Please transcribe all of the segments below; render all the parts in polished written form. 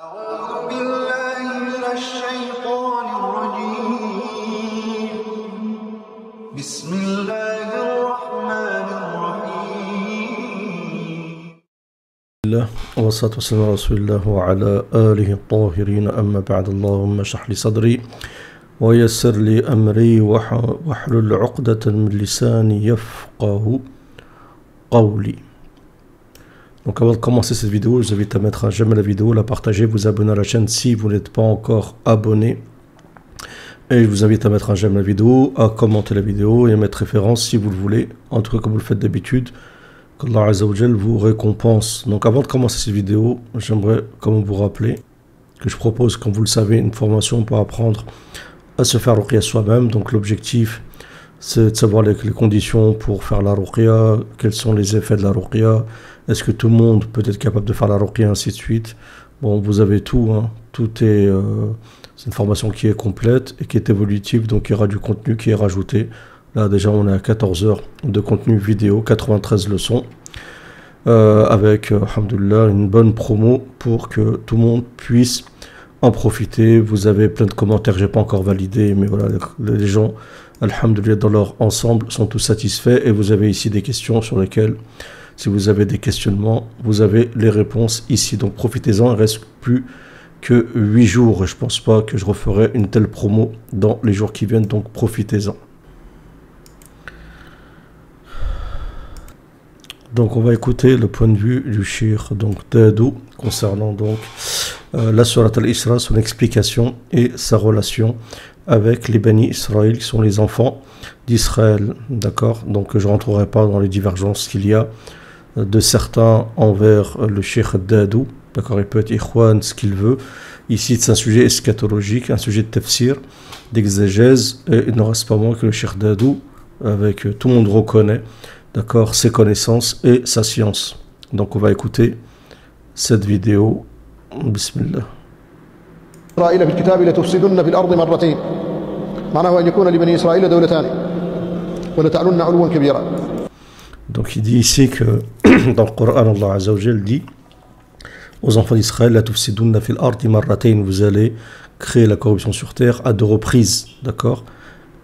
أعوذ بالله من الشيطان الرجيم بسم الله الرحمن الرحيم الله والصلاة والسلام على رسول الله وعلى آله الطاهرين أما بعد اللهم اشرح لي صدري ويسر لي أمري واحلل عقدة من لساني يفقه قولي. Donc avant de commencer cette vidéo, je vous invite à mettre un j'aime à la vidéo, la partager, vous abonner à la chaîne si vous n'êtes pas encore abonné. Et je vous invite à mettre un j'aime à la vidéo, à commenter la vidéo et à mettre référence si vous le voulez. En tout cas comme vous le faites d'habitude, qu'Allah Azza wa Jal vous récompense. Donc avant de commencer cette vidéo, j'aimerais quand même vous rappeler que je propose, comme vous le savez, une formation pour apprendre à se faire ruqya soi-même. Donc l'objectif, c'est de savoir les conditions pour faire la ruqya, quels sont les effets de la ruqya, est-ce que tout le monde peut être capable de faire la ruqya, ainsi de suite. Bon, vous avez tout, hein. Tout est... c'est une formation qui est complète et qui est évolutive, donc il y aura du contenu qui est rajouté. Là, déjà, on est à 14 heures de contenu vidéo, 93 leçons, avec, alhamdoulilah, une bonne promo pour que tout le monde puisse en profiter. Vous avez plein de commentaires, j'ai pas encore validé, mais voilà, les gens, alhamdoulilah, dans leur ensemble, sont tous satisfaits. Et vous avez ici des questions sur lesquelles, si vous avez des questionnements, vous avez les réponses ici. Donc profitez-en, il ne reste plus que 8 jours. Je ne pense pas que je referai une telle promo dans les jours qui viennent, donc profitez-en. Donc on va écouter le point de vue du Cheikh Dadou concernant donc la Surat al-Isra, son explication et sa relation avec les Bani Israël, qui sont les enfants d'Israël. D'accord. Donc je ne rentrerai pas dans les divergences qu'il y a de certains envers le Cheikh Dadou. D'accord, il peut être ikhwan, ce qu'il veut. Ici, c'est un sujet eschatologique, un sujet de tafsir, d'exégèse, et il ne reste pas moins que le Cheikh Dadou, avec tout le monde reconnaît, d'accord, ses connaissances et sa science. Donc on va écouter cette vidéo. Bismillah. إسرائيل في الكتاب لتفسدن في الأرض مرتين معناه أن يكون لبني إسرائيل دولتان ولتعلن علوا كبيرا. Donc il dit ici que dans le Coran, Allah Azza wa Jal dit aux enfants d'Israël, la tufsidunna fil ardi marratayn, vous allez créer la corruption sur terre à 2 reprises, d'accord,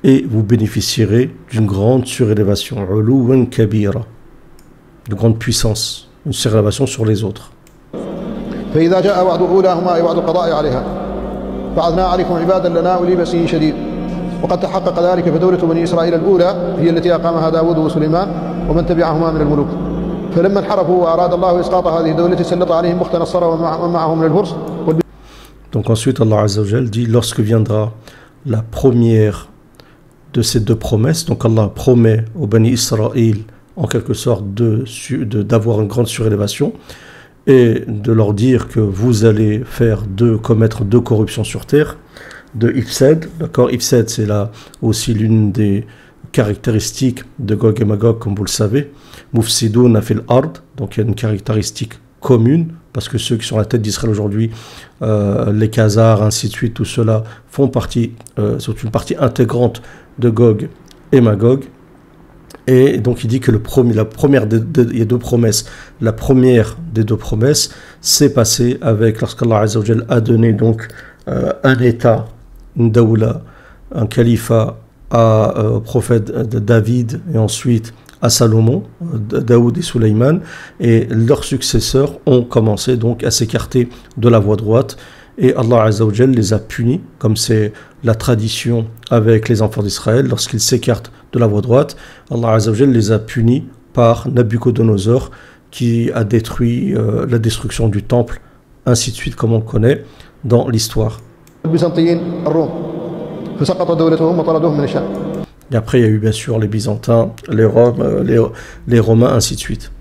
et vous bénéficierez d'une grande surélévation, uluwan kabira, de grande puissance, une surélévation sur les autres. فإذا جاء وعد أولاهما أي وعد القضاء عليها بعثنا عليكم عبادا لنا أولي بأس شديد وقد تحقق ذلك فدولة بني إسرائيل الأولى هي التي أقامها داود وسليمان ومن تبعهما من الملوك فلما انحرفوا وأراد الله إسقاط هذه الدولة سلط عليهم بخت نصر ومعهم من الفرس. Donc ensuite Allah Azza wa Jal dit, lorsque viendra la première de ces 2 promesses, donc Allah promet aux Bani Israël en quelque sorte d'avoir une grande surélévation et de leur dire que vous allez commettre 2 corruptions sur terre, de Ifsad, d'accord. Ifsad, c'est là aussi l'une des caractéristiques de Gog et Magog, comme vous le savez. Mufsidun fil ard, donc il y a une caractéristique commune, parce que ceux qui sont à la tête d'Israël aujourd'hui, les Khazars, ainsi de suite, tout cela sont une partie intégrante de Gog et Magog. Et donc il dit que il y a 2 promesses. La première des 2 promesses s'est passée avec lorsqu'Allah Azza wa Jal a donné donc un état, une dawla, un califat au prophète David et ensuite à Salomon, Daoud et Suleyman, et leurs successeurs ont commencé donc à s'écarter de la voie droite et Allah Azza wa Jal les a punis, comme c'est la tradition avec les enfants d'Israël, lorsqu'ils s'écartent de la voie droite, Allah Azza wa Jal les a punis par Nabucodonosor qui a détruit la destruction du temple, ainsi de suite comme on connaît dans l'histoire. Et après il y a eu bien sûr les Byzantins, les Romains, ainsi de suite,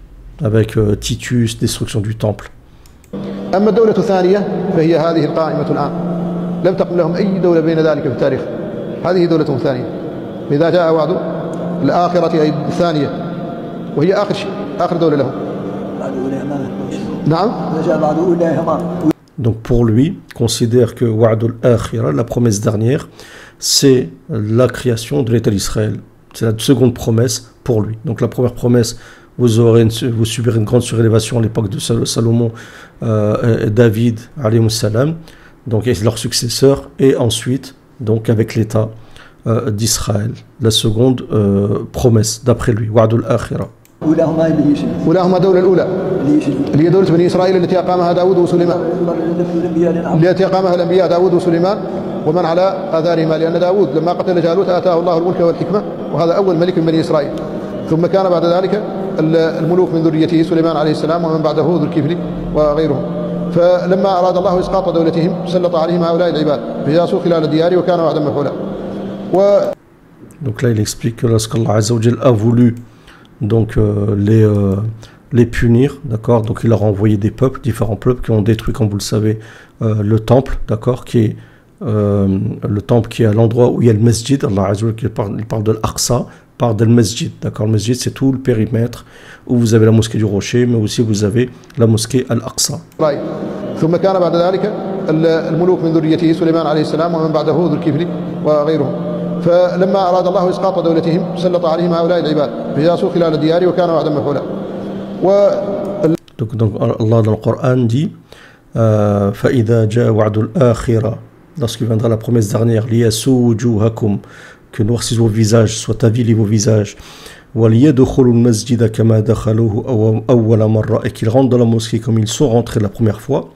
avec Titus, destruction du temple. أما الدولة الثانية فهي هذه القائمة الآن لم تقم لهم أي دولة بين ذلك في التاريخ هذه دولة ثانية إذا جاء وعد الآخرة أي الثانية وهي آخر دولة لهم. نعم. Donc pour lui, considère que Wa'dul Akhira, la promesse dernière, c'est la création de l'État d'Israël. C'est la seconde promesse pour lui. Donc la première promesse vous subirez une grande surélévation à l'époque de Salomon et David, alayhi salam, donc et leurs successeurs, et ensuite, donc avec l'État d'Israël. La seconde promesse, d'après lui, Wa'dul Akhira. أولاهما الدولة الأولى اللي هي دولة بني إسرائيل التي أقامها داود وسليمان، التي أقامها الأنبياء داود وسليمان ومن على آثارهما، لأن داود لما قتل جالوت آتاه الله الملك والحكمة، وهذا أول ملك من بني إسرائيل. ثم كان بعد ذلك الملوك من ذريته سليمان عليه السلام ومن بعده ذو الكفل وغيرهم. فلما أراد الله إسقاط دولتهم سلط عليهم هؤلاء العباد فجاسوا خلال الديار وكان وعدا مفعولا. Donc là il explique que lorsqu'Allah Azza wa Jal a voulu donc les punir, d'accord, donc il leur a envoyé des peuples, différents peuples qui ont détruit, comme vous le savez, le temple, d'accord, qui est le temple qui est à l'endroit où il y a le masjid. Allah Azza wa Jal il parle de l'Aqsa, parle de masjid, d'accord. Le masjid c'est tout le périmètre où vous avez la mosquée du Rocher, mais aussi vous avez la mosquée Al-Aqsa. ثم كان بعد ذلك الملوك من ذريته سليمان عليه السلام ومن بعده ذو الكفل وغيرهم. فلما أراد الله إسقاط دولتهم سلط عليهم هؤلاء العباد فجاسوا خلال الديار وكان وعدا مفعولا. Donc Allah dans le Coran dit فإذا جاء وعد الآخرة, lorsqu'il viendra la promesse dernière, ليسوء وجوهكم, que noircissent vos visages, soit avilis vos visages, وَلْيَدْخُلُوا الْمَسْجِدَ كَمَا دَخَلُوهُ أَوَّلَ مَرَّةٍ, et qu'ils rentrent dans la mosquée comme ils sont rentrés la première fois.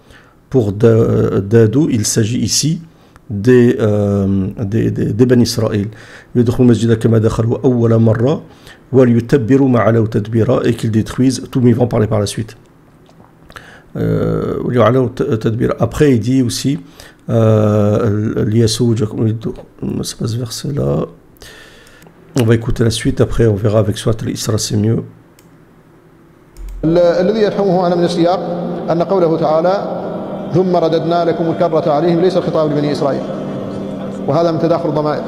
Pour Dadou, il s'agit ici des Bani Israël. يَدْخُلُوا الْمَسْجِدَ كَمَا دَخَلُوهُ أَوَّلَ مَرَّةٍ وَلْيُتَبِّرُوا مَا عَلَوْا تَدْبِيرًا, et qu'ils détruisent tout, mais ils vont parler par la suite. Après il dit aussi c'est pas ce verset là, on va écouter la suite, après on verra avec Surat al-Isra, c'est mieux. الذي يفهمه أنا من السياق أن قوله تعالى ثم رددنا لكم الكرة عليهم ليس الخطاب لبني إسرائيل، وهذا من تداخل الضمائر،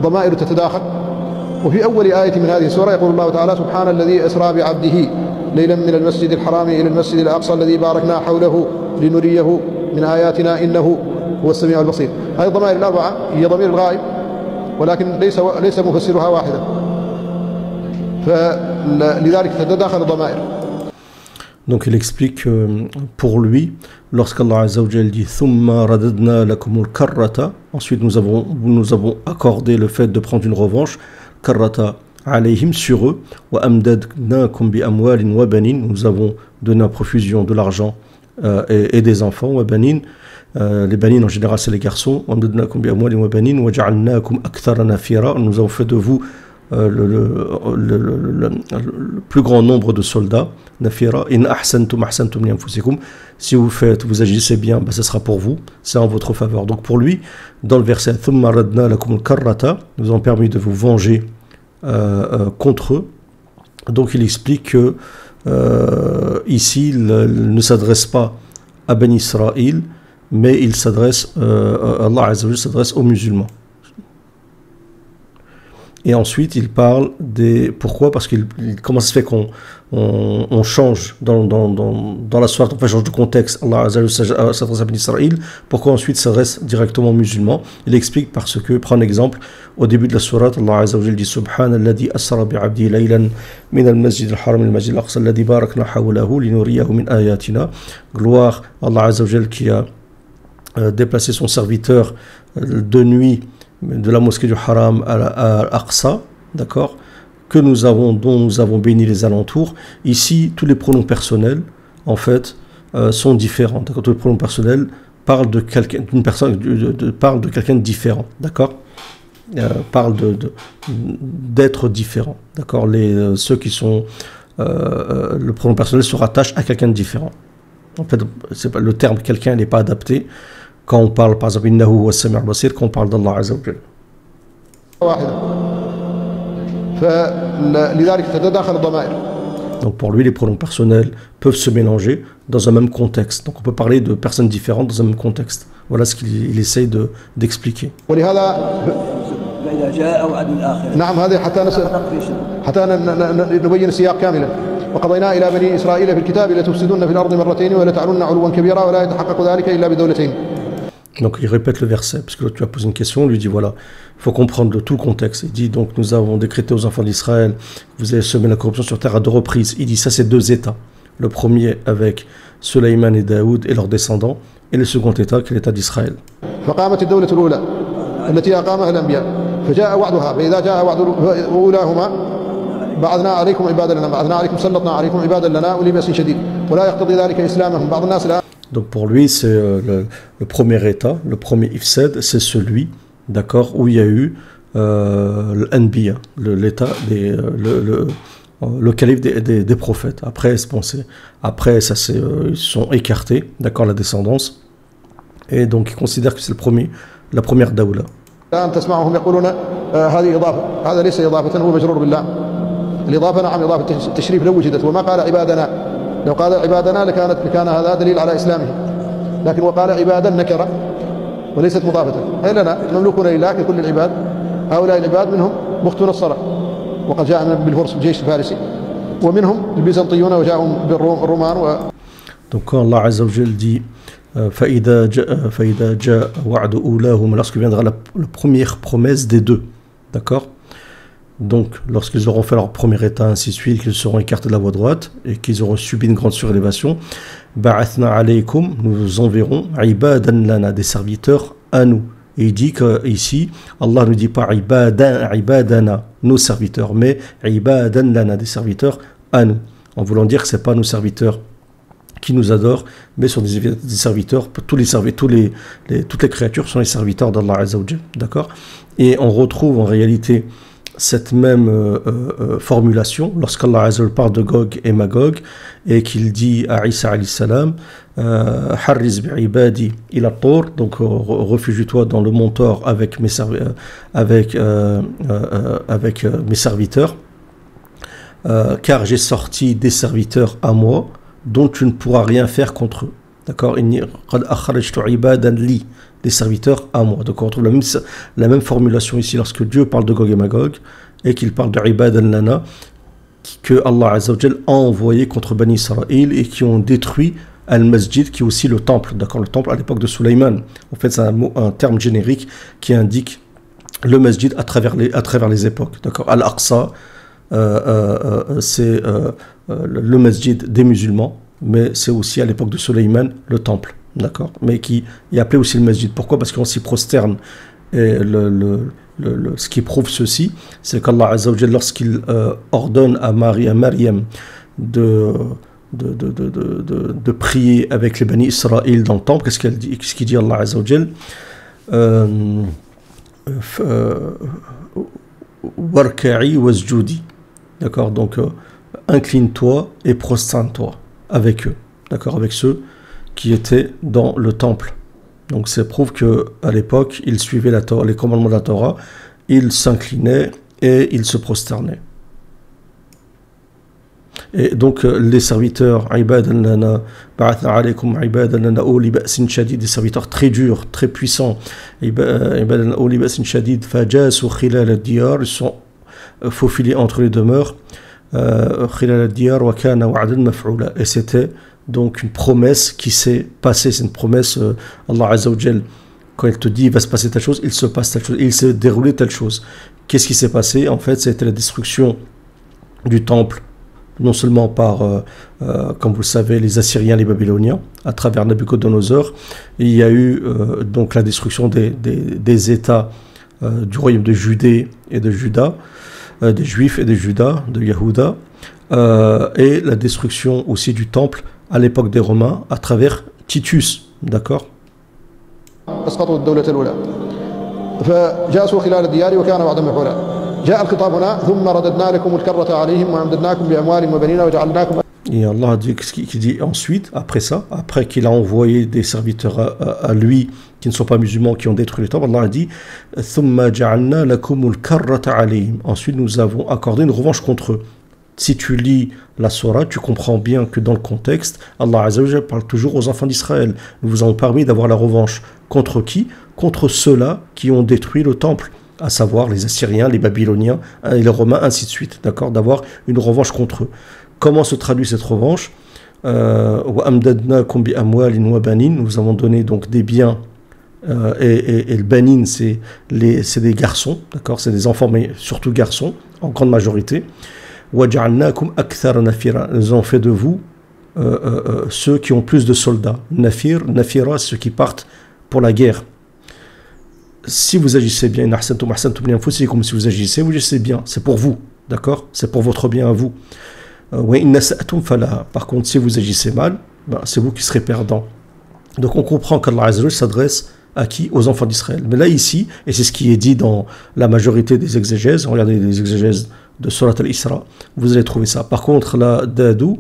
ضمائر تتداخل. وفي أول آية من هذه السورة يقول الله تعالى سبحان الذي أسرى بعبده ليلا من المسجد الحرام إلى المسجد الأقصى الذي باركنا حوله لنريه من آياتنا إنه هو السميع البصير. هذه الضمائر الأربعة هي ضمير الغائب، ولكن ليس مفسرها واحدا، فلذلك تتداخل الضمائر. Donc il explique que pour lui, lorsqu'Allah Azza wa Jal dit Thumma radadna lakumul karrata, ensuite nous avons accordé le fait de prendre une revanche, karrata alayhim, sur eux, wa amdadnakum bi amwalin wa banin, nous avons donné en profusion de l'argent et des enfants, wa banin, les banin en général c'est les garçons, wa amdadnakum bi amwalin wa banin wa ja'alnakum akthara nafira, nous avons fait de vous le plus grand nombre de soldats. Nafira, in ahsantum ahsantum li anfusikum, si vous agissez bien, ce sera pour vous, c'est en votre faveur. Donc pour lui, dans le verset thumma radna lakumul karrata, nous avons permis de vous venger contre eux. Donc il explique que ici il ne s'adresse pas à Ben Israël, mais il s'adresse Allah Azza wa Jalla s'adresse aux musulmans. Et ensuite, il parle des... Pourquoi? Parce qu'il comment ça se fait qu'on change dans la sourate, on change de contexte. Allah Azza wa Jalla s'adresse à Ben Israël. Pourquoi ensuite s'adresse directement aux musulmans? Il explique parce que, prends un exemple, au début de la sourate, Allah Azza wa Jalla dit Subhanalladhi asra bi'abdi laylan min al-masjid al-haram al-masjid al-aqsa alladhi barakna hawlahu linuriyahu min ayatina. Gloire à Allah Azza wa Jalla qui a déplacé son serviteur de nuit de la mosquée du Haram à Aqsa, d'accord, dont nous avons béni les alentours. Ici, tous les pronoms personnels, en fait, sont différents. D'accord, tous les pronoms personnels parlent de quelqu'un, d'une personne, parlent de quelqu'un de différent, d'accord, parlent d'être différent, d'accord. Ceux qui sont le pronom personnel se rattache à quelqu'un de différent. En fait, c'est pas, le terme quelqu'un n'est pas adapté. Quand on parle, par exemple, innahu huwa as-sami' al-basir, quand on parle d'Allah Azza wa Jalla. Donc pour lui, les pronoms personnels peuvent se mélanger dans un même contexte. Donc on peut parler de personnes différentes dans un même contexte. Voilà ce qu'il essaye d'expliquer. نعم هذا حتى نبين السياق كاملا. وقضينا إلى بني إسرائيل في الكتاب لتفسدن في الأرض مرتين ولتعلن علوا كبيرا ولا يتحقق ذلك إلا بدولتين. Donc il répète le verset, parce que là tu as posé une question, on lui dit voilà, il faut comprendre tout le contexte. Il dit donc nous avons décrété aux enfants d'Israël, vous avez semé la corruption sur terre à 2 reprises. Il dit ça c'est 2 états. Le premier avec Sulayman et Daoud et leurs descendants, et le second état qui est l'état d'Israël. فقامت الدولة الأولى التي أقامها الأنبياء فجاء وعدها فإذا جاء وعد أولاهما بعثنا عليكم عبادا لنا بعثنا عليكم سلطنا عليكم عبادا لنا أولي بأس شديد ولا يقتضي ذلك إسلامهم بعض الناس لا. Donc pour lui, c'est le premier état, le premier ifsad, c'est celui, d'accord, où il y a eu l'anbiya, l'état le calife des prophètes. Après, après ça ils sont écartés, d'accord, la descendance, et donc ils considèrent que c'est la première daoula. الآن تسمعهم يقولون هذه إضافة هذا ليس إضافة هو مجرور بالله الإضافة نعم إضافة التشريف لو وجدت وما قال عبادنا لو قال عبادنا لكان هذا دليل على إسلامه لكن وقال عبادا نكرة وليست مضافة أي لنا مملوكون لله ككل العباد هؤلاء العباد منهم بخت نصر وقد جاء بالفرس الجيش الفارسي ومنهم البيزنطيون وجاءهم بالرومان Donc quand Allah Azza wa Jal dit فإذا جاء وعد أولاهم, lorsque viendra la première promesse des 2, d'accord. Donc, lorsqu'ils auront fait leur premier état, ainsi de suite, qu'ils seront écartés de la voie droite et qu'ils auront subi une grande surélévation, ba'athna alaykum, nous enverrons ibadan lana, des serviteurs à nous. Et il dit qu'ici, Allah ne dit pas ibadana, nos serviteurs, mais ibadan lana, des serviteurs à nous. En voulant dire que ce n'est pas nos serviteurs qui nous adorent, mais sont des serviteurs, toutes les créatures sont les serviteurs d'Allah Azza wa Jal, d'accord. Et on retrouve en réalité cette même formulation lorsqu'Allah Azza wa Jal parle de Gog et Magog et qu'il dit à Isa alayhi salam harriz bi'ibadi ila Tur, donc réfugie-toi dans le mont Tor avec mes serviteurs, car j'ai sorti des serviteurs à moi dont tu ne pourras rien faire contre eux, d'accord. Des serviteurs à moi. Donc on retrouve la même formulation ici lorsque Dieu parle de Gog et Magog et qu'il parle de Ibadan Lana que Allah Azza wa Jal a envoyé contre Bani Israël et qui ont détruit Al-Masjid, qui est aussi le temple, d'accord, le temple à l'époque de Sulayman. En fait c'est un terme générique qui indique le Masjid à travers les époques, d'accord. Al-Aqsa c'est le Masjid des musulmans, mais c'est aussi à l'époque de Sulayman le temple, d'accord, mais qui est appelé aussi le Masjid. Pourquoi? Parce qu'on s'y prosterne. Et ce qui prouve ceci, c'est qu'Allah Azza wa Jal, lorsqu'il ordonne à Maryam de prier avec les Bani Israël dans le temple, qu'est-ce qu'il dit Allah Azza wa Jal? Warka'i wasjudi, d'accord, donc incline-toi et prosterne-toi avec eux, d'accord, avec ceux qui étaient dans le temple. Donc ça prouve qu'à l'époque, ils suivaient les commandements de la Torah, ils s'inclinaient et ils se prosternaient. Et donc les serviteurs, ibadan lana, ba'athna alaykum ibadan lana uli ba'sin shadid, des serviteurs très durs, très puissants, ibadan lana uli ba'sin shadid, fajasu khilal ad-diyar, ils sont faufilés entre les demeures, khilal ad-diyar wa kana wa'dan maf'ula, et c'était donc une promesse qui s'est passée. C'est une promesse, Allah Azza wa Jal, quand il te dit il va se passer telle chose, il se passe telle chose, il s'est déroulé telle chose. Qu'est-ce qui s'est passé? En fait, c'était la destruction du temple, non seulement par, comme vous le savez, les Assyriens, les Babyloniens, à travers Nabucodonosor. Il y a eu donc la destruction des États du royaume de Judée et de Juda, des Juifs et des Judas, de Yehuda, et la destruction aussi du temple à l'époque des Romains à travers Titus, d'accord. أسقطوا الدولة الأولى فجاسوا خلال الديار وكان وعدا مفعولا جاء الخطاب هنا ثم رددنا لكم الكرة عليهم وأمددناكم بأموال وبنين وجعلناكم. Et Allah dit, qui dit ensuite, après qu'il a envoyé des serviteurs à lui qui ne sont pas musulmans, qui ont détruit le temple, Allah a dit ثم جعلنا لكم الكرة عليهم. Ensuite nous avons accordé une revanche contre eux. Si tu lis la sourate, tu comprends bien que dans le contexte, Allah Azza wa Jal parle toujours aux enfants d'Israël. Nous vous avons permis d'avoir la revanche contre qui? Contre ceux-là qui ont détruit le temple, à savoir les Assyriens, les Babyloniens et les Romains, ainsi de suite, d'accord, d'avoir une revanche contre eux. Comment se traduit cette revanche? Nous avons donné donc des biens et le banin, c'est des garçons, d'accord, c'est des enfants, mais surtout garçons, en grande majorité. وَجَعَلْنَاكُمْ أَكْثَرَ نَفِيرًا. Nous avons fait de vous ceux qui ont plus de soldats. Nafira, ceux qui partent pour la guerre. Si vous agissez bien, si vous agissez bien, c'est pour vous, d'accord, c'est pour votre bien à vous. Par contre, si vous agissez mal, ben, c'est vous qui serez perdant. Donc on comprend qu'Allah Azza wa Jalla s'adresse à qui? Aux enfants d'Israël. Mais là ici, et c'est ce qui est dit dans la majorité des exégèses, regardez les exégèses de Surat al-Isra, vous allez trouver ça. Par contre, là, Dadou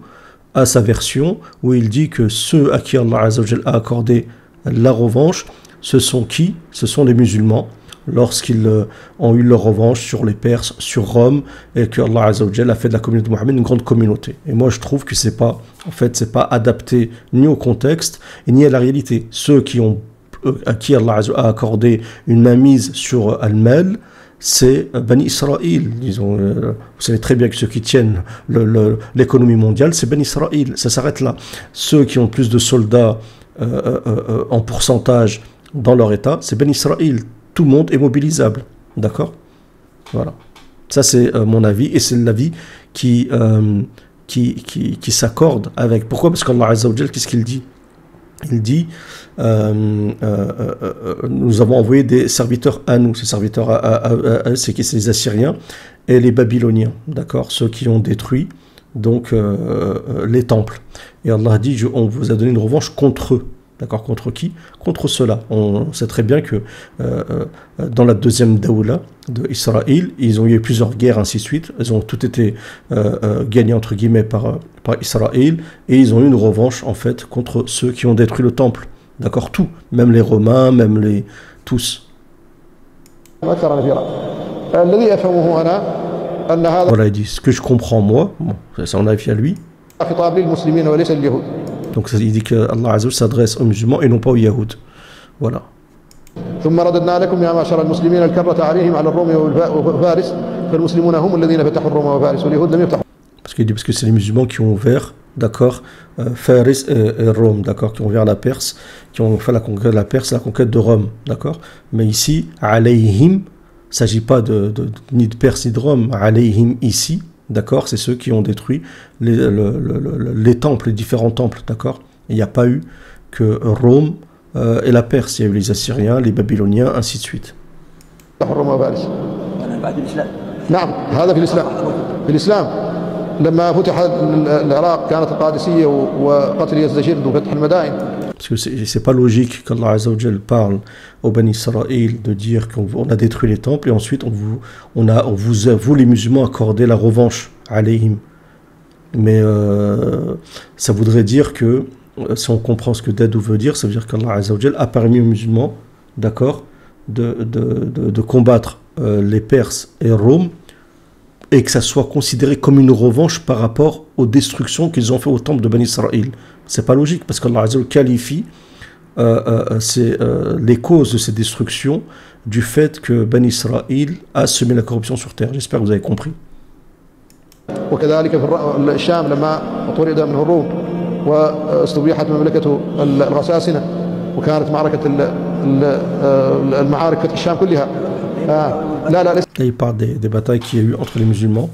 a sa version où il dit que ceux à qui Allah Azza wa Jalla a accordé la revanche, ce sont qui? Ce sont les musulmans, lorsqu'ils ont eu leur revanche sur les Perses, sur Rome, et que Allah Azza wa Jalla a fait de la communauté de Mohammed une grande communauté. Et moi je trouve que c'est pas adapté ni au contexte et ni à la réalité. Ceux à qui Allah Azza wa Jalla a accordé une mainmise sur Al-Mal, c'est Bani Israël. Vous savez très bien que ceux qui tiennent l'économie mondiale, c'est Bani Israël. Ça s'arrête là. Ceux qui ont plus de soldats en pourcentage dans leur état, c'est Bani Israël. Tout le monde est mobilisable. D'accord? Voilà. Ça, c'est mon avis. Et c'est l'avis qui s'accorde avec. Pourquoi? Parce qu'Allah Azza wa Jalla, qu'est-ce qu'il dit? Il dit nous avons envoyé des serviteurs à nous. Ces serviteurs c'est les Assyriens et les Babyloniens. D'accord? Ceux qui ont détruit donc les temples. Et Allah dit on vous a donné une revanche contre eux. D'accord, contre qui? Contre ceux-là. On sait très bien que dans la deuxième Daoula d'Israël, ils ont eu plusieurs guerres, ainsi de suite. Ils ont tout été gagnés, entre guillemets, par Israël. Et ils ont eu une revanche, en fait, contre ceux qui ont détruit le temple. D'accord, tout. Même les Romains, même les... tous. Voilà, il dit, ce que je comprends, moi, bon, c'est mon avis à lui. Donc il dit que Allah Azza wa Jalla s'adresse aux musulmans et non pas aux Yahoud. Voilà. ثم رددنا لكم يا معشر المسلمين الكرة عليهم على الروم وفارس فالمسلمون هم الذين فتحوا الروم وفارس واليهود لم يفتحوا. Parce que c'est les musulmans qui ont ouvert, d'accord, Faris et Rome, d'accord, qui ont ouvert la Perse, qui ont fait la conquête de la Perse, la conquête de Rome, d'accord. Mais ici, alayhim, il ne s'agit pas ni de Perse ni de Rome, alayhim ici. D'accord, c'est ceux qui ont détruit les temples, les différents temples, d'accord. Il n'y a pas eu que Rome et la Perse, il y a eu les Assyriens, les Babyloniens, ainsi de suite. نعم هذا في الإسلام. في الإسلام لما فتح العراق كانت القادسية وقتل يزدجرد وفتح المدائن. Parce que c'est pas logique qu'Allah Azza wa Jalla parle au Bani Israël de dire qu'on a détruit les temples et ensuite on vous a, vous les musulmans, accordé la revanche alayhim. Mais ça voudrait dire que, si on comprend ce que Dadou veut dire, ça veut dire qu'Allah Azza wa Jalla a permis aux musulmans, d'accord, de combattre les Perses et Rome, et que ça soit considéré comme une revanche par rapport aux destructions qu'ils ont fait au temple de Bani Israël. C'est pas logique, parce qu'Allah Azza wa Jalla qualifie les causes de ces destructions du fait que Bani Israël a semé la corruption sur terre. J'espère que vous avez compris. وكذلك في الشام لما طرد منه الروم واستبيحت مملكته الغساسنة وكانت معركة المعارك فتح الشام كلها. Là, il parle des batailles qu'il y a eu entre les musulmans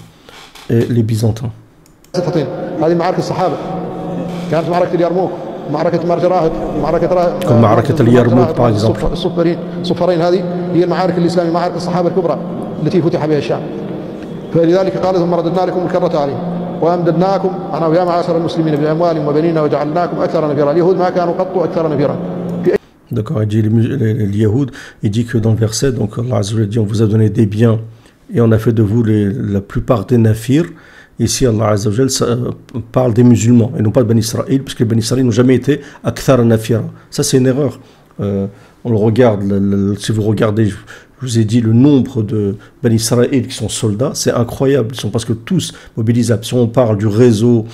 et les Byzantins. هذه معارك الصحابة كانت معركة اليرموك معركة مرج راهب comme معركة اليرموك par exemple. الصفرين هذه هي المعارك الإسلامية معارك الصحابة الكبرى التي فتح بها الشام. فلذلك قال ثم رددنا لكم الكرة عليهم وأمددناكم أنا يا معاشر المسلمين بأموالهم وبنين وجعلناكم أكثر نفيرا. اليهود ما كانوا قط أكثر نفيرا. D'accord, il dit les Yahoud, il dit que dans le verset, donc Allah Azza wa Jalla dit on vous a donné des biens et on a fait de vous la plupart des nafirs. Ici Allah Azza wa Jalla parle des musulmans et non pas de Bani Israël, puisque les Bani Israël n'ont jamais été akthar nafira. Ça c'est une erreur. On le regarde, si vous regardez, je vous ai dit le nombre de Bani Israël qui sont soldats, c'est incroyable, ils sont presque tous mobilisables. Si on parle du réseau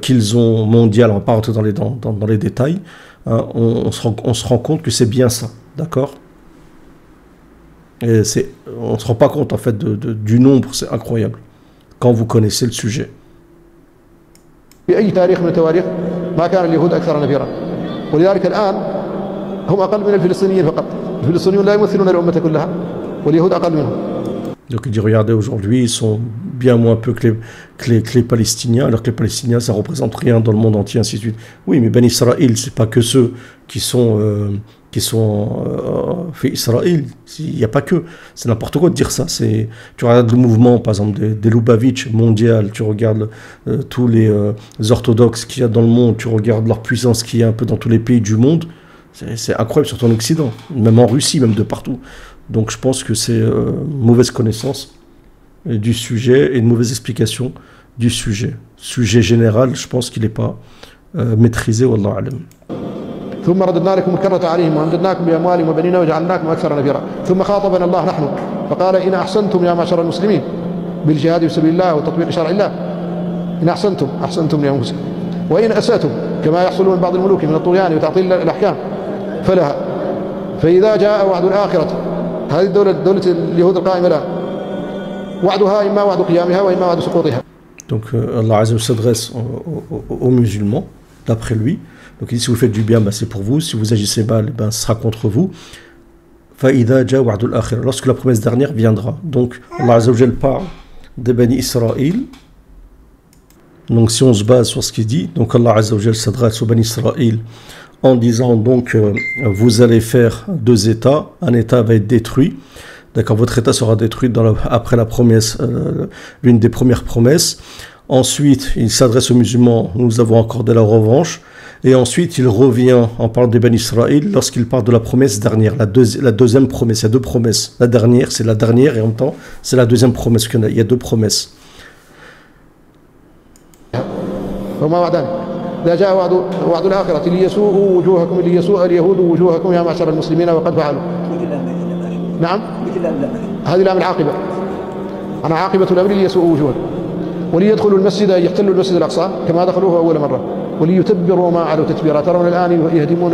qu'ils ont mondial, on ne va pas rentrer dans les détails, on se rend compte que c'est bien ça, d'accord. Et on ne se rend pas compte en fait du nombre, c'est incroyable, quand vous connaissez le sujet. في أي تاريخ من التواريخ ما كان اليهود أكثر نفيرا ولذلك الآن هم أقل من الفلسطينيين فقط. الفلسطينيون لا يمثلون الأمة كلها واليهود أقل منهم. Donc il dit, regardez, aujourd'hui, ils sont bien moins peu que les Palestiniens, alors que les Palestiniens, ça représente rien dans le monde entier, ainsi de suite. Oui, mais Ben Israël, c'est pas que ceux qui sont fait Israël. Il n'y a pas que. C'est n'importe quoi de dire ça. Tu regardes le mouvement, par exemple, des Lubavitch mondial, tu regardes tous les orthodoxes qu'il y a dans le monde, tu regardes leur puissance qu'il y a un peu dans tous les pays du monde. C'est incroyable, surtout en Occident, même en Russie, même de partout. Donc je pense que c'est mauvaise connaissance du sujet et une mauvaise explication du sujet. Sujet général, je pense qu'il n'est pas maîtrisé, wallahu alam. ثم رددنا لكم الكرة عليهم وأمددناكم بأموال وبنين وجعلناكم أكثر نفيرا ثم خاطبنا الله نحن فقال إن أحسنتم يا معشر المسلمين بالجهاد في سبيل الله وتطبيق شرع الله إن أحسنتم لأنفسكم وإن أسأتم كما يحصل من بعض الملوك من الطغيان وتعطيل الأحكام فلها فإذا جاء وعد الآخرة هذه دولة اليهود القائمة الآن وعدها إما وعد قيامها وإما وعد سقوطها. Donc Allah Azza wa Jalla s'adresse aux musulmans, d'après lui. Donc il dit, si vous faites du bien, ben, c'est pour vous. Si vous agissez mal, ben, ce sera contre vous. فَإِذَا جَاءَ وَعْدُ الْآخِرَةِ, lorsque la promesse dernière viendra. Donc Allah Azza wa Jalla parle des Bani Israël. Donc si on se base sur ce qu'il dit, donc Allah Azza wa Jalla s'adresse aux Bani Israël en disant donc vous allez faire deux états. Un état va être détruit. D'accord, votre état sera détruit après la promesse, l'une des premières promesses. Ensuite, il s'adresse aux musulmans, nous avons accordé la revanche. Et ensuite, il revient en parlant des Ben Israël lorsqu'il parle de la promesse dernière, la deuxième promesse. Il y a deux promesses. La dernière, c'est la dernière, et en même temps, c'est la deuxième promesse. Il y a deux promesses. إذا جاء وعد الآخرة ليسوءوا وجوهكم ليسوء اليهود وجوهكم يا معشر المسلمين وقد فعلوا. نعم. هذه لام العاقبة. أنا عاقبة الأمر ليسوءوا وجوهكم وليدخلوا المسجد يحتلوا المسجد الأقصى كما دخلوه أول مرة وليتبروا ما علوا تتبيرا. ترون الآن يهدمون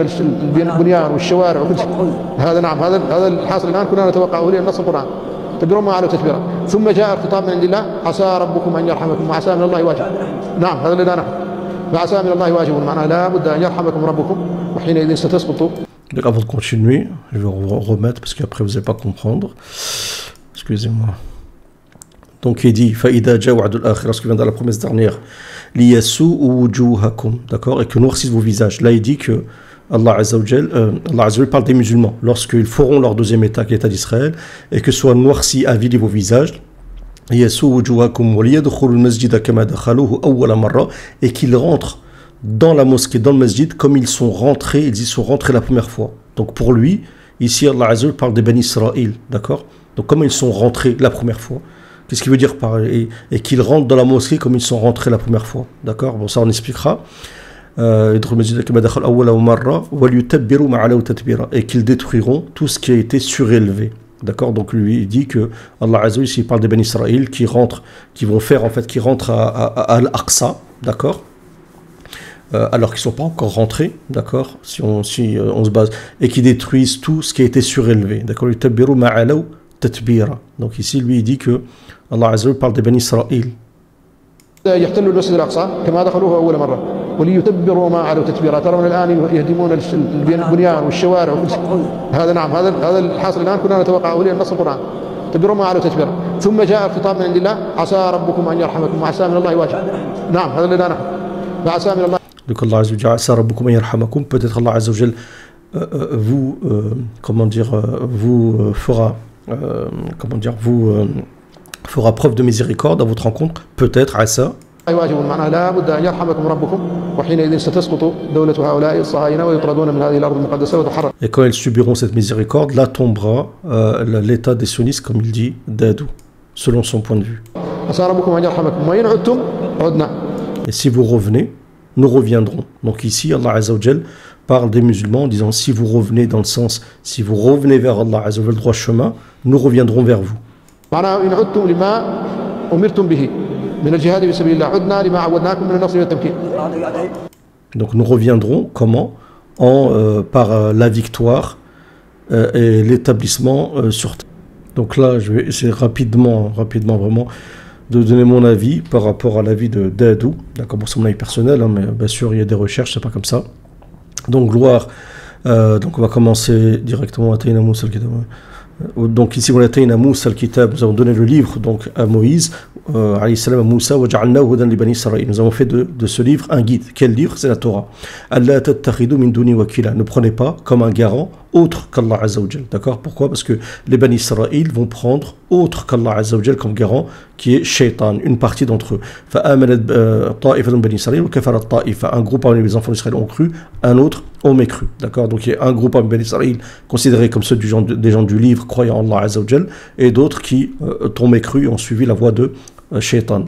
البنيان والشوارع وكل شيء. هذا نعم هذا الحاصل الآن كنا نتوقعه لنص القرآن. تبروا ما علوا تتبيرا. ثم جاء الخطاب من عند الله عسى ربكم أن يرحمكم وعسى من الله واجب. نعم هذا اللي نحن. فعسى من الله واجب معناه لا بد أن يرحمكم ربكم وحينئذ ستسقطوا. Donc avant de continuer, je vais remettre parce qu'après vous n'allez pas comprendre. Excusez-moi. Donc il dit فَإِذَا جَاءَ وَعْدُ الْآخِرَةِ, lorsque vient dans la promesse dernière, لِيَسُوءُوا وُجُوهَكُمْ, d'accord, et que noircissent vos visages. Là il dit que Allah Azza wa Jalla parle des musulmans lorsqu'ils feront leur deuxième état, qui est l'État d'Israël, et que soient noircis, avilis vos visages. لِيَسُوءُوا وُجُوهَكُمْ وَلِيَدْخُلُوا الْمَسْجِدَ كَمَا دَخَلُوهُ أَوَّلَ مَرَّةٍ, et qu'ils rentrent dans la mosquée, dans le masjid, comme ils sont rentrés, ils y sont rentrés la première fois. Donc pour lui, ici Allah Azza wa Jalla parle des Ben Israël, d'accord. Donc comme ils sont rentrés la première fois. Qu'est-ce qu'il veut dire par et qu'ils rentrent dans la mosquée comme ils sont rentrés la première fois, d'accord. Bon, ça on expliquera. Et qu'ils détruiront tout ce qui a été surélevé, d'accord. Donc lui il dit que Allah Azza wa Jalla, il parle des Ben Israël qui rentrent, qui vont faire en fait, qui rentrent à Al-Aqsa, d'accord. Alors qu'ils ne sont pas encore rentrés, d'accord, si on se base, et qui détruisent tout ce qui a été surélevé, d'accord. Donc ici lui il dit que Allah Azza wa Jalla parle des Ben Israël. يحتلوا المسجد الأقصى كما دخلوه أول مرة وليتبروا ما علوا تتبيرا. ترون الآن يهدمون البنيان والشوارع وكل شيء. هذا نعم هذا الحاصل الآن كنا نتوقعه لنص القرآن. تبروا ما علوا تتبيرا. ثم جاء الخطاب من عند الله عسى ربكم أن يرحمكم وعسى من الله واجب. نعم هذا اللي نحن. فعسى من الله. Donc Allah Azza wa Jalla, عسى ربكم أن يرحمكم, peut-être Allah Azza wa Jalla vous comment dire vous fera comment dire vous fera preuve de miséricorde à votre rencontre, peut-être à ça. Et quand ils subiront cette miséricorde, là tombera l'état des sionistes, comme il dit, d'Adou, selon son point de vue. Et si vous revenez, nous reviendrons. Donc ici, Allah Azza wa Jalla parle des musulmans en disant si vous revenez, dans le sens, si vous revenez vers Allah Azza wa Jalla, le droit chemin, nous reviendrons vers vous. Donc nous reviendrons comment par la victoire et l'établissement sur terre. Donc là je vais essayer rapidement vraiment de donner mon avis par rapport à l'avis de Dadou, d'accord, pour son avis personnel, hein, mais bien sûr il y a des recherches, c'est pas comme ça. Donc gloire Donc on va commencer directement à Atayna Moussa al-Kitab. Donc ici, nous avons donné le livre donc, à Moïse, alayhi salam, à Moussa, nous avons fait de ce livre un guide. Quel livre? C'est la Torah. Ne prenez pas comme un garant autre qu'Allah Azza wa Jal. D'accord? Pourquoi? Parce que les Bani Israël vont prendre autre qu'Allah Azza wa Jal comme garant, qui est Shaitan, une partie d'entre eux. Un groupe parmi les enfants d'Israël ont cru, un autre ont mécru. D'accord? Donc il y a un groupe parmi les Bani Israël considéré comme ceux des gens du livre croyant en Allah Azza wa Jal, et d'autres qui ont mécru et ont suivi la voie de Shaitan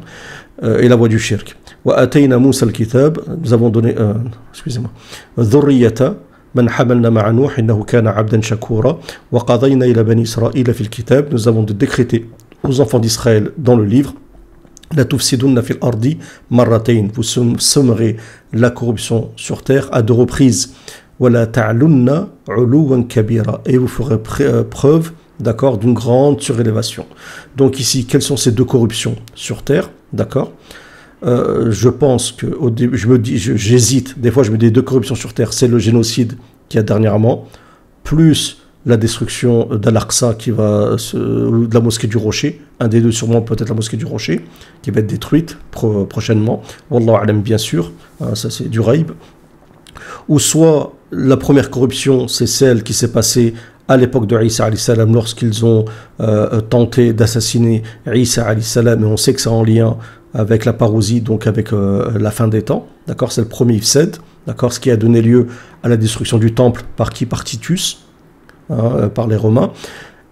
et la voie du shirk. Nous avons donné, excusez-moi, dhurriyata من حملنا مع نوح إنه كان عبدا شكورا وقضينا إلى بني إسرائيل في الكتاب. Nous avons décrété aux enfants d'Israël dans le livre لا تفسدن في الأرض مرتين. Vous sommerez la corruption sur terre à 2 reprises. ولا تعلن علوا كبيرا. Et vous ferez preuve, d'accord, d'une grande surélévation. Donc ici, quelles sont ces 2 corruptions sur terre? D'accord. Je pense que au début, j'hésite. Des fois, je me dis 2 corruptions sur terre. C'est le génocide qu'il y a dernièrement, plus la destruction d'Al-Aqsa de la mosquée du Rocher. Un des 2, sûrement peut-être la mosquée du Rocher, qui va être détruite prochainement. Wallahu alam, bien sûr. Ça, c'est du raïb. Ou soit la première corruption, c'est celle qui s'est passée à l'époque de Isa alayhi salam, lorsqu'ils ont tenté d'assassiner Isa alayhi salam, et on sait que c'est en lien avec la parousie, donc avec la fin des temps, d'accord, c'est le premier Ifsed, d'accord, ce qui a donné lieu à la destruction du temple par qui? Par Titus, par les Romains,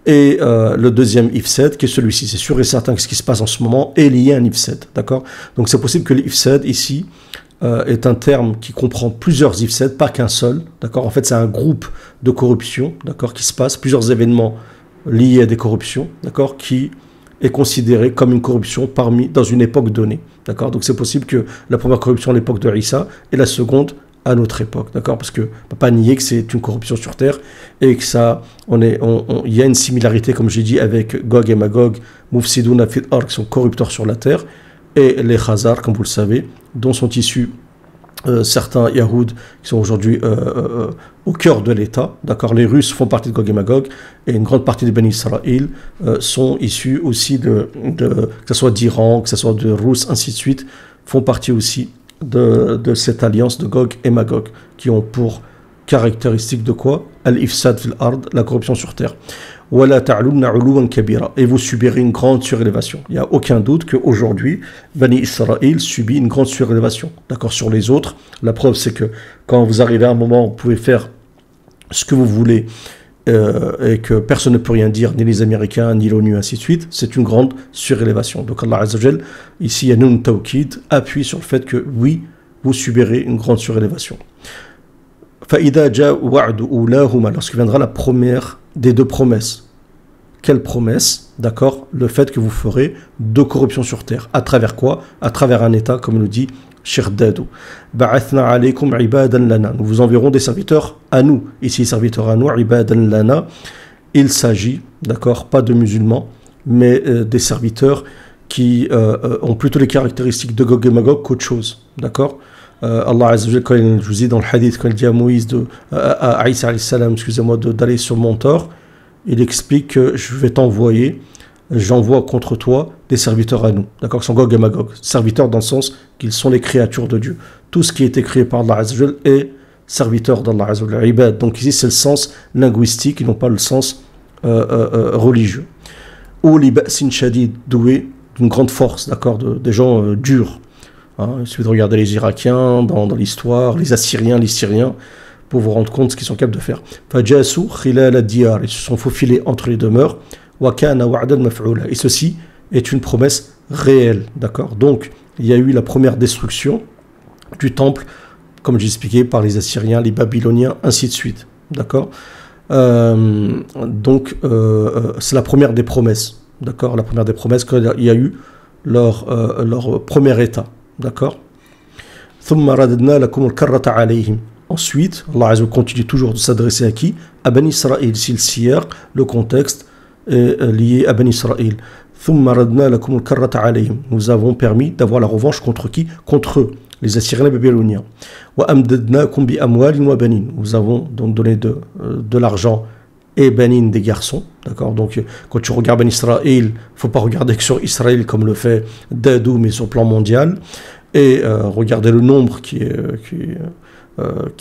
et le deuxième Ifsed, qui est celui-ci. C'est sûr et certain que ce qui se passe en ce moment est lié à un Ifsed, d'accord. Donc c'est possible que l'Ifsed ici est un terme qui comprend plusieurs Ifsed, pas qu'un seul, d'accord. En fait, c'est un groupe de corruption, d'accord, qui se passe, plusieurs événements liés à des corruptions, d'accord, qui est considéré comme une corruption dans une époque donnée. D'accord? Donc c'est possible que la première corruption à l'époque de Isa et la seconde à notre époque. D'accord? Parce qu'on ne peut pas nier que c'est une corruption sur terre et que ça, il y a une similarité, comme j'ai dit, avec Gog et Magog, Mufsiduna fil ard, qui sont corrupteurs sur la terre, et les Khazars, comme vous le savez, dont sont issus certains Yahoud qui sont aujourd'hui au cœur de l'État. D'accord, les Russes font partie de Gog et Magog, et une grande partie des Bani Israël sont issus aussi que ce soit d'Iran, que ce soit de Russes, ainsi de suite, font partie aussi de cette alliance de Gog et Magog, qui ont pour caractéristique de quoi? Al-ifsad fil ard, la corruption sur terre. Et vous subirez une grande surélévation. Il n'y a aucun doute qu'aujourd'hui, Bani Israël subit une grande surélévation. D'accord, sur les autres. La preuve, c'est que quand vous arrivez à un moment où vous pouvez faire ce que vous voulez et que personne ne peut rien dire, ni les Américains, ni l'ONU, ainsi de suite, c'est une grande surélévation. Donc Allah Azza wa Jal, ici, il y a Nun Tawkid, appuie sur le fait que oui, vous subirez une grande surélévation. Lorsque viendra la première des 2 promesses. Quelle promesse? D'accord, le fait que vous ferez 2 corruptions sur terre. À travers quoi? À travers un État, comme le dit Cheikh Dadou. Nous vous enverrons des serviteurs à nous. Ici, serviteurs à nous, ibadan lana. Il s'agit, d'accord, pas de musulmans, mais des serviteurs qui ont plutôt les caractéristiques de Gog et Magog qu'autre chose. D'accord? Allah Azza wa Jalla, quand je vous dis dans le hadith, quand il dit à Moïse, à Isa alayhi salam, excusez-moi, d'aller sur mon tort, il explique que j'envoie contre toi des serviteurs à nous, d'accord, qui sont Gog et Magog, serviteurs dans le sens qu'ils sont les créatures de Dieu. Tout ce qui a été créé par Allah Azza wa Jalla est serviteur d'Allah Azza wa Jalla, ibad. Donc ici c'est le sens linguistique et non pas le sens religieux. Ou li ba'sin shadid, doué d'une grande force, d'accord, des gens durs. Il suffit de regarder les Irakiens dans l'histoire, les Assyriens, les Syriens, pour vous rendre compte de ce qu'ils sont capables de faire. Fajasu khilal ad-diyar, ils se sont faufilés entre les demeures. Wa kana wa'dan maf'ula, et ceci est une promesse réelle, d'accord. Donc il y a eu la première destruction du temple, comme j'ai expliqué, par les Assyriens, les Babyloniens, ainsi de suite, d'accord. Donc c'est la première des promesses, d'accord. La première des promesses qu'il y a eu leur premier état. D'accord. Ensuite, Allah Azza continue toujours de s'adresser à qui? À Bani Israël. Ici, le siyaq, le contexte est lié à Bani Israël. Nous avons permis d'avoir la revanche contre qui? Contre eux. les Assyriens et les Babyloniens. Nous avons donc donné de l'argent et banin des garçons, d'accord. Donc quand tu regardes Ben Israël, il ne faut pas regarder que sur Israël comme le fait Dadou, mais sur le plan mondial, et regarder le nombre qui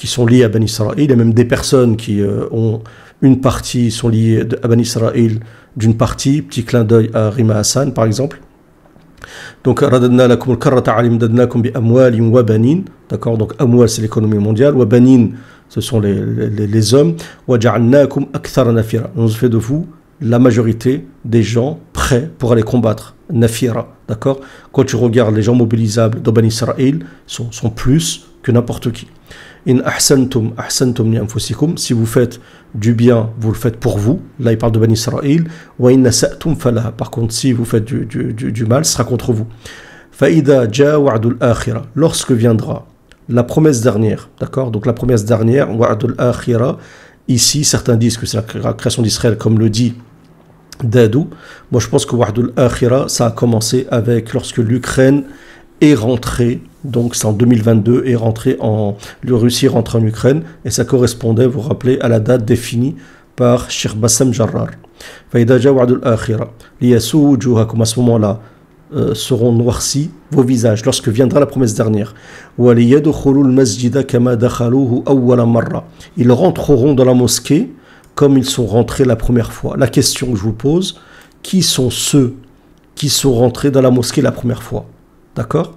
sont liés à Ben Israël. Il y a même des personnes qui ont une partie, sont liées à Ben Israël d'une partie, petit clin d'œil à Rima Hassan par exemple. Donc d'accord, donc amwal c'est l'économie mondiale, wa banin ce sont les hommes, wa ja'alnakum akthara nafira, on fait de vous la majorité des gens prêts pour aller combattre, nafira, d'accord. Quand tu regardes les gens mobilisables de Bani Israël sont plus que n'importe qui. In ahsantum ahsantum li anfusikum, si vous faites du bien, vous le faites pour vous. Là, il parle de Bani Israël. Wa in nasa'tum falaha. Par contre, si vous faites du mal, ce sera contre vous. Fa idha jaa wa'dul akhirah. Lorsque viendra la promesse dernière, d'accord. Donc la promesse dernière, wa'dul akhirah. Ici, certains disent que c'est la création d'Israël, comme le dit Dadou. Moi, je pense que wa'dul akhirah, ça a commencé avec lorsque l'Ukraine est rentrée. Donc c'est en 2022 et le Russie rentre en Ukraine et ça correspondait, vous vous rappelez, à la date définie par Cheikh Bassam Jarrar. Faïda Jawadul Akhira, liyasou wujuhakum, à ce moment-là seront noircis vos visages lorsque viendra la promesse dernière. Wa liyadkhulul masjida kama dakhaluhu awwala marra. Ils rentreront dans la mosquée comme ils sont rentrés la première fois. La question que je vous pose, qui sont ceux qui sont rentrés dans la mosquée la première fois? D'accord?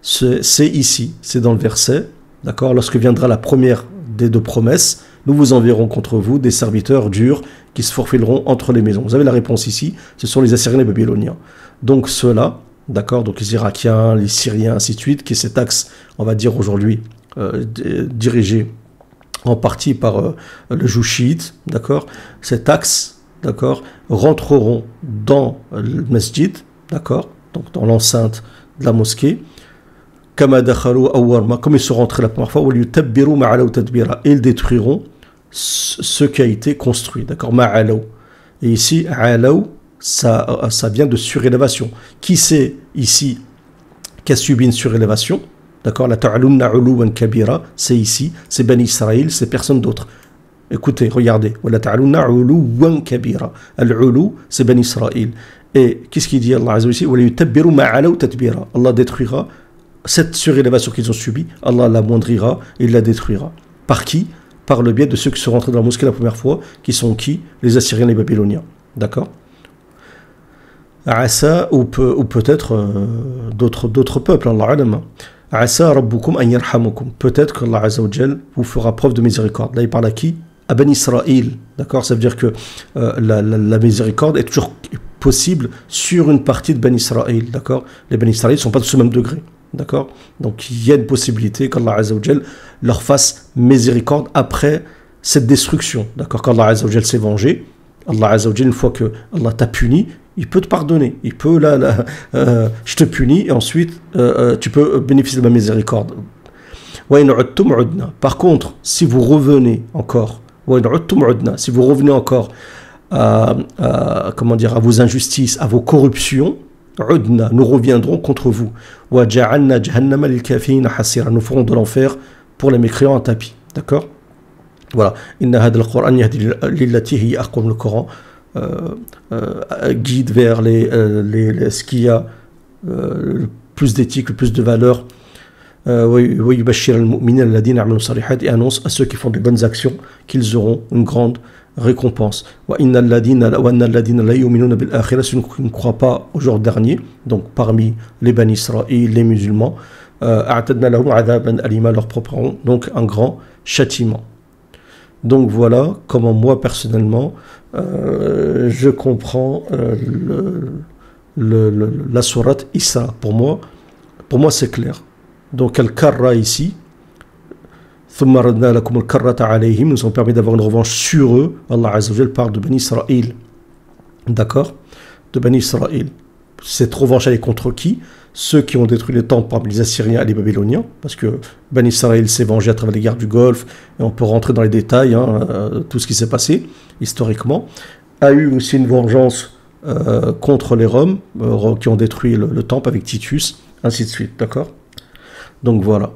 C'est ici, c'est dans le verset, d'accord. Lorsque viendra la première des deux promesses, nous vous enverrons contre vous des serviteurs durs qui se faufileront entre les maisons. Vous avez la réponse ici, ce sont les Assyriens et les Babyloniens. Donc ceux-là, d'accord, donc les Irakiens, les Syriens, ainsi de suite, qui est cet axe, on va dire aujourd'hui, dirigé en partie par le joug chiite, d'accord, cet axe, d'accord, rentreront dans le masjid, d'accord, donc dans l'enceinte de la mosquée, comme ils sont rentrés la première fois, et ils détruiront ce qui a été construit, d'accord. Et ici, ça vient de surélévation. Qui c'est ici qui a subi une surélévation, d'accord. La ta'alunna uluwan kabira, c'est ici, c'est Ben Israël, c'est personne d'autre. Écoutez, regardez. La ta'alunna uluwan kabira. Al-ulu, c'est Ben Israël. Et qu'est-ce qu'il dit Allah Azza wa Jalla? Allah détruira cette surélévation qu'ils ont subie, Allah l'amoindrira et il la détruira. Par qui? Par le biais de ceux qui sont rentrés dans la mosquée la première fois, qui sont qui? Les Assyriens et les Babyloniens. D'accord? Asa, ou peut-être d'autres peuples, Allah alam. Asa rabbukum an yarhamukum. Peut-être que Allah Azza wa Jal vous fera preuve de miséricorde. Là, il parle à qui? À Ben Israël. D'accord? Ça veut dire que la miséricorde est toujours possible sur une partie de Ben Israël. D'accord? Les Ben Israël ne sont pas tous au même degré. D'accord? Donc il y a une possibilité qu'Allah Azza wa Jal leur fasse miséricorde après cette destruction. D'accord? Qu'Allah Azza wa Jal s'est vengé. Allah Azza wa Jal, une fois que Allah t'a puni, il peut te pardonner. Il peut, je te punis et ensuite tu peux bénéficier de ma miséricorde. Par contre, si vous revenez encore, si vous revenez encore comment dire, à vos injustices, à vos corruptions, nous reviendrons contre vous. Nous ferons de l'enfer pour les mécréants un tapis. D'accord? Voilà. Le Coran guide vers ce qui a le plus d'éthique, le plus de valeur. Et annonce à ceux qui font de bonnes actions qu'ils auront une grande récompense. Ceux qui ne croient pas au jour dernier, donc parmi les Bani Israël, les musulmans, leur prépareront donc un grand châtiment. Donc voilà comment moi personnellement je comprends la sourate Isra. Pour moi c'est clair. Donc al-karra ici, nous ont permis d'avoir une revanche sur eux. Allah Azza wa Jal parle de Bani Israël. D'accord? De Bani Israël. Cette revanche elle est contre qui? Ceux qui ont détruit les temples parmi les Assyriens et les Babyloniens, parce que Bani Israël s'est vengé à travers les guerres du Golfe, et on peut rentrer dans les détails, tout ce qui s'est passé historiquement, a eu aussi une vengeance contre les Roms, qui ont détruit le temple avec Titus, ainsi de suite, d'accord? Donc voilà.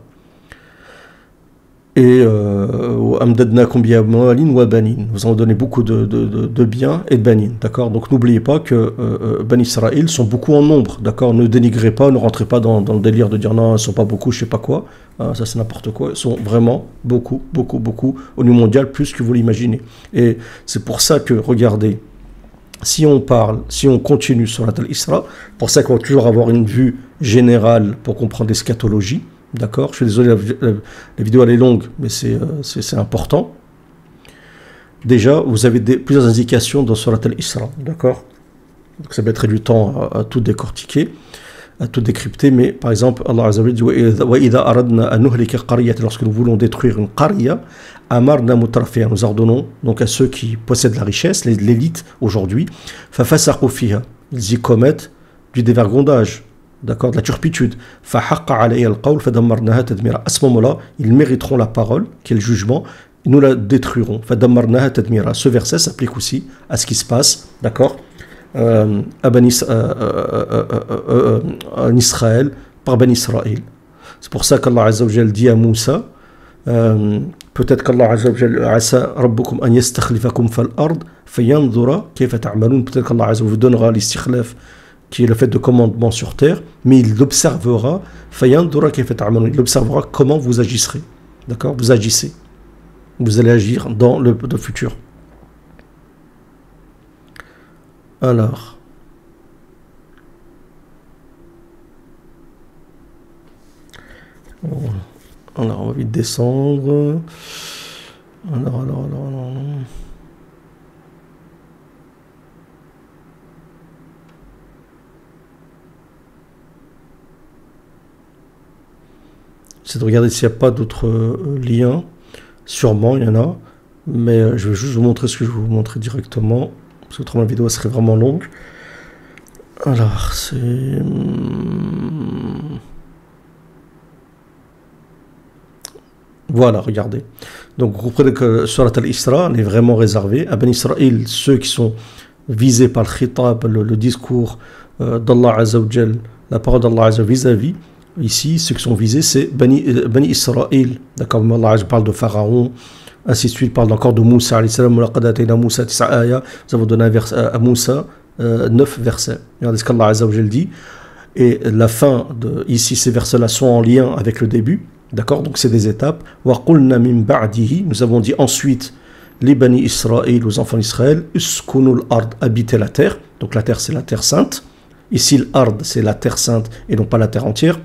Et nous avons donné beaucoup de biens et de banin, d'accord. Donc n'oubliez pas que Bani Israël sont beaucoup en nombre, d'accord. Ne dénigrez pas, ne rentrez pas dans le délire de dire non, ils ne sont pas beaucoup, je sais pas quoi, ça c'est n'importe quoi. Ils sont vraiment beaucoup au niveau mondial, plus que vous l'imaginez. Et c'est pour ça que, regardez, si on continue sur la Isra, pour ça qu'on va toujours avoir une vue générale pour comprendre l'eschatologie. D'accord, je suis désolé, la vidéo elle est longue, mais c'est important. Déjà, vous avez plusieurs indications dans Surat al-Isra, d'accord. Donc ça mettrait du temps à tout décortiquer, à tout décrypter, mais par exemple, Allah Azza wa Jalla dit lorsque nous voulons détruire une qarya, amarna mutrafiya, nous ordonnons donc à ceux qui possèdent la richesse, l'élite aujourd'hui, fafasaqu fiha, ils y commettent du dévergondage. D'accord, de la turpitude. À ce moment-là, ils mériteront la parole, qui est le jugement, et nous la détruirons. Ce verset s'applique aussi à ce qui se passe, d'accord, en Israël, par Ben Israël. C'est pour ça qu'Allah Azza wa Jal dit à Moussa, peut-être qu'Allah Azza wa Jal asa rabbukum an yastakhlifakum fal ard fayanzura kayfa ta'malun, peut-être qu'Allah Azza wa Jal vous donnera l'istikhlaf, qui est le fait de commandement sur terre, mais il observera, il observera comment vous agirez. D'accord, vous agissez. Vous allez agir dans le futur. Alors, on va vite descendre. Alors. C'est de regarder s'il n'y a pas d'autres liens. Sûrement, il y en a. Mais je vais juste vous montrer ce que je vais vous montrer directement. Parce que autrement, la vidéo serait vraiment longue. Alors, c'est... Voilà, regardez. Donc, vous comprenez que Surat al-Isra est vraiment réservé à Ben Israël, ceux qui sont visés par le khitab, le discours d'Allah Azza wa Jal, la parole d'Allah Azza vis-à-vis. Ici, ceux qui sont visés, c'est Bani Israël. D'accord, Allah parle de Pharaon, ainsi de suite, parle encore de Moussa, alayhi salam, nous avons donné à Moussa 9 versets. Regardez ce qu'Allah Azza wa Jal dit. Et la fin, ici, ces versets-là sont en lien avec le début. D'accord, donc c'est des étapes. Nous avons dit ensuite, les Bani Israël, aux enfants d'Israël, uskunul ard, habiter la terre. Donc la terre, c'est la terre sainte. Ici, l'ard, c'est la terre sainte et non pas la terre entière.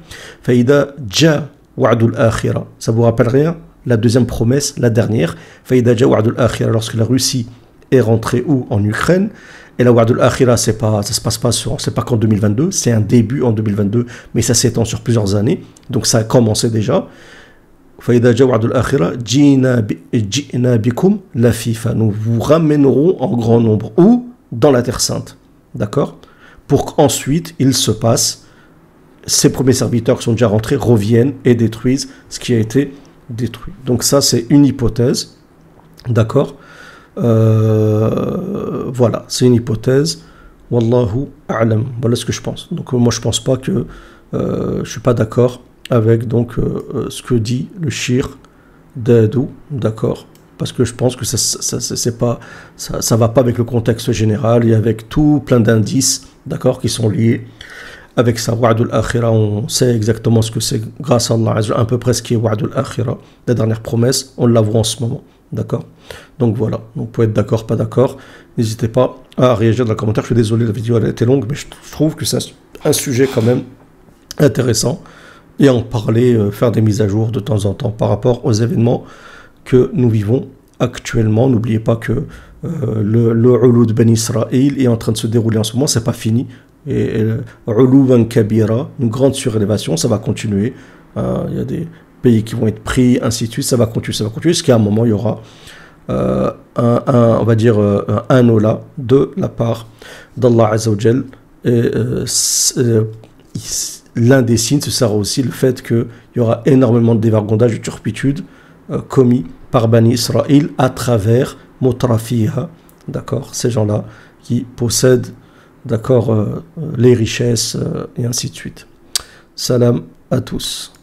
Faïda ja wa'dul akhira. Ça vous rappelle rien? La deuxième promesse, la dernière. Faïda ja wa'dul akhira. Lorsque la Russie est rentrée où? En Ukraine. Et la wa'dul akhira, ça se passe pas c'est pas qu'en 2022, c'est un début en 2022, mais ça s'étend sur plusieurs années. Donc ça a commencé déjà. Faïda ja wa'dul akhira, jina bikum lafifa. Nous vous ramènerons en grand nombre. Où? Dans la terre sainte. D'accord? Pour qu'ensuite, il se passe, ces premiers serviteurs qui sont déjà rentrés reviennent et détruisent ce qui a été détruit. Donc ça, c'est une hypothèse, d'accord, voilà, c'est une hypothèse, wallahu a'lam, voilà ce que je pense. Donc moi, je pense pas que, je suis pas d'accord avec donc ce que dit le shir d'Adou, d'accord, parce que je pense que ça va pas avec le contexte général et avec tout plein d'indices, d'accord, qui sont liés avec ça. Wa'dul akhira, on sait exactement ce que c'est grâce à Allah, à peu près ce qui est Wa'dul akhira, la dernière promesse, on la voit en ce moment, d'accord. Donc voilà, donc vous pouvez être d'accord, pas d'accord, n'hésitez pas à réagir dans les commentaires. Je suis désolé, la vidéo elle a été longue, mais je trouve que c'est un sujet quand même intéressant, et en parler, faire des mises à jour de temps en temps par rapport aux événements que nous vivons actuellement. N'oubliez pas que le Ulu de Ben Israël est en train de se dérouler en ce moment, c'est pas fini. Et Uluvan Kabira, une grande surélévation, ça va continuer. Il y a des pays qui vont être pris, ainsi de suite, ça va continuer, jusqu'à un moment, il y aura on va dire un ola de la part d'Allah Azza wa Jal. L'un des signes, ce sera aussi le fait qu'il y aura énormément de dévergondage et de turpitude commis par Bani Israël à travers Mutrafiha, d'accord, ces gens-là qui possèdent, d'accord, les richesses et ainsi de suite. Salam à tous.